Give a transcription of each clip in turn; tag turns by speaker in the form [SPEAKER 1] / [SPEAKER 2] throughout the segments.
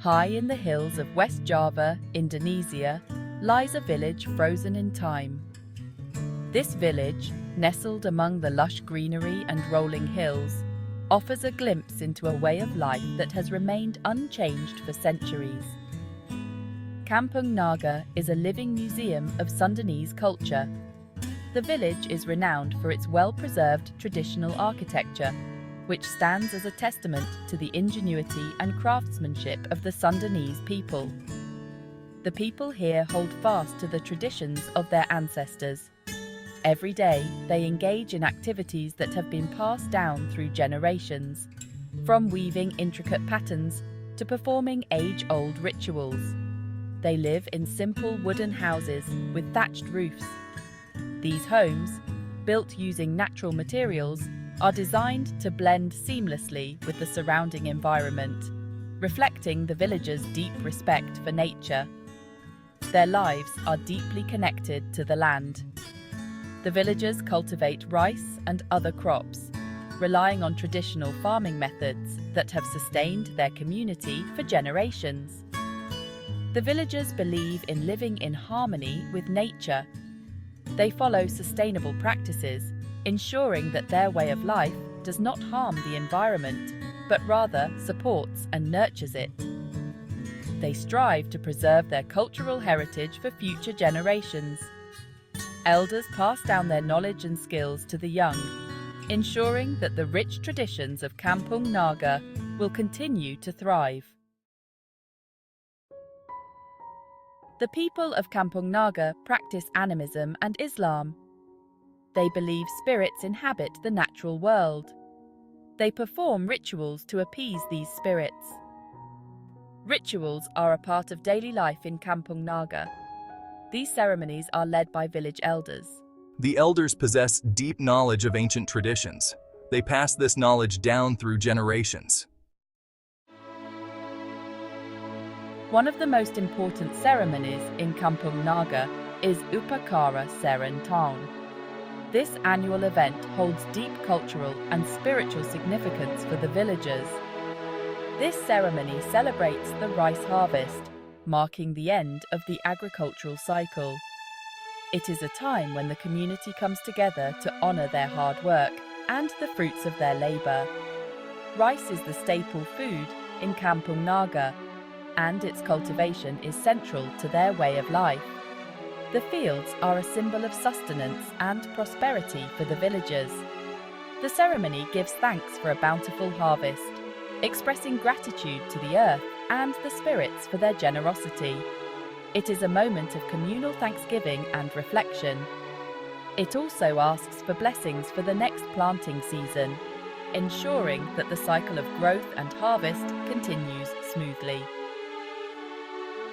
[SPEAKER 1] High in the hills of West Java, Indonesia, lies a village frozen in time. This village, nestled among the lush greenery and rolling hills, offers a glimpse into a way of life that has remained unchanged for centuries. Kampung Naga is a living museum of Sundanese culture. The village is renowned for its well-preserved traditional architecture, which stands as a testament to the ingenuity and craftsmanship of the Sundanese people. The people here hold fast to the traditions of their ancestors. Every day, they engage in activities that have been passed down through generations, from weaving intricate patterns to performing age-old rituals. They live in simple wooden houses with thatched roofs. These homes, built using natural materials, are designed to blend seamlessly with the surrounding environment, reflecting the villagers' deep respect for nature. Their lives are deeply connected to the land. The villagers cultivate rice and other crops, relying on traditional farming methods that have sustained their community for generations. The villagers believe in living in harmony with nature. They follow sustainable practices, ensuring that their way of life does not harm the environment, but rather supports and nurtures it. They strive to preserve their cultural heritage for future generations. Elders pass down their knowledge and skills to the young, ensuring that the rich traditions of Kampung Naga will continue to thrive. The people of Kampung Naga practice animism and Islam. They believe spirits inhabit the natural world. They perform rituals to appease these spirits. Rituals are a part of daily life in Kampung Naga. These ceremonies are led by village elders.
[SPEAKER 2] The elders possess deep knowledge of ancient traditions. They pass this knowledge down through generations.
[SPEAKER 1] One of the most important ceremonies in Kampung Naga is Upacara Adat. This annual event holds deep cultural and spiritual significance for the villagers. This ceremony celebrates the rice harvest, marking the end of the agricultural cycle. It is a time when the community comes together to honor their hard work and the fruits of their labor. Rice is the staple food in Kampung Naga, and its cultivation is central to their way of life. The fields are a symbol of sustenance and prosperity for the villagers. The ceremony gives thanks for a bountiful harvest, expressing gratitude to the earth and the spirits for their generosity. It is a moment of communal thanksgiving and reflection. It also asks for blessings for the next planting season, ensuring that the cycle of growth and harvest continues smoothly.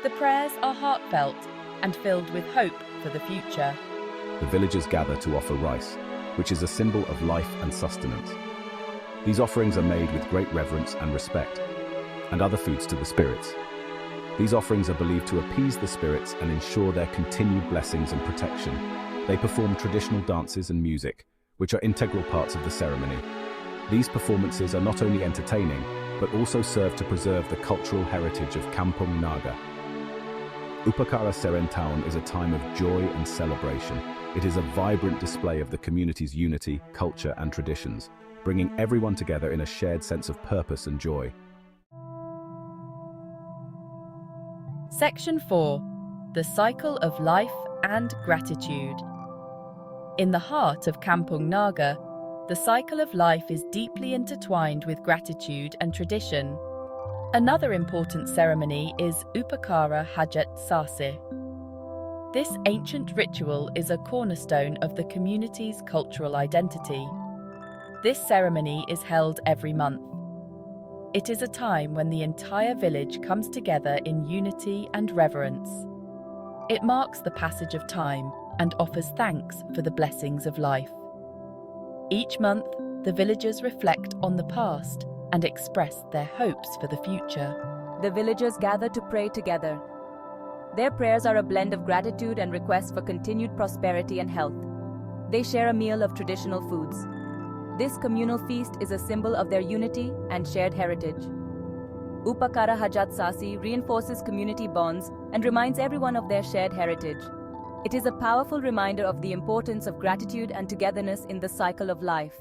[SPEAKER 1] The prayers are heartfelt and filled with hope for the future.
[SPEAKER 3] The villagers gather to offer rice, which is a symbol of life and sustenance. These offerings are made with great reverence and respect, and other foods to the spirits. These offerings are believed to appease the spirits and ensure their continued blessings and protection. They perform traditional dances and music, which are integral parts of the ceremony. These performances are not only entertaining, but also serve to preserve the cultural heritage of Kampung Naga. Upacara Adat is a time of joy and celebration. It is a vibrant display of the community's unity, culture, and traditions, bringing everyone together in a shared sense of purpose and joy.
[SPEAKER 1] Section 4. The Cycle of Life and Gratitude. In the heart of Kampung Naga, the cycle of life is deeply intertwined with gratitude and tradition. Another important ceremony is Upacara Adat Kampung Naga. This ancient ritual is a cornerstone of the community's cultural identity. This ceremony is held every month. It is a time when the entire village comes together in unity and reverence. It marks the passage of time and offers thanks for the blessings of life. Each month, the villagers reflect on the past and express their hopes for the future.
[SPEAKER 4] The villagers gather to pray together. Their prayers are a blend of gratitude and requests for continued prosperity and health. They share a meal of traditional foods. This communal feast is a symbol of their unity and shared heritage. Upacara Adat reinforces community bonds and reminds everyone of their shared heritage. It is a powerful reminder of the importance of gratitude and togetherness in the cycle of life.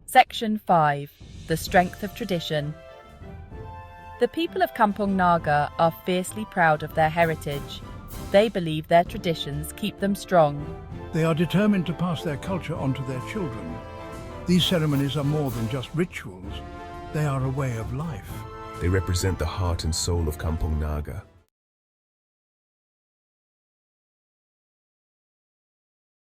[SPEAKER 1] Section 5. The Strength of Tradition. The people of Kampung Naga are fiercely proud of their heritage. They believe their traditions keep them strong.
[SPEAKER 5] They are determined to pass their culture on to their children. These ceremonies are more than just rituals. They are a way of life.
[SPEAKER 6] They represent the heart and soul of Kampung Naga,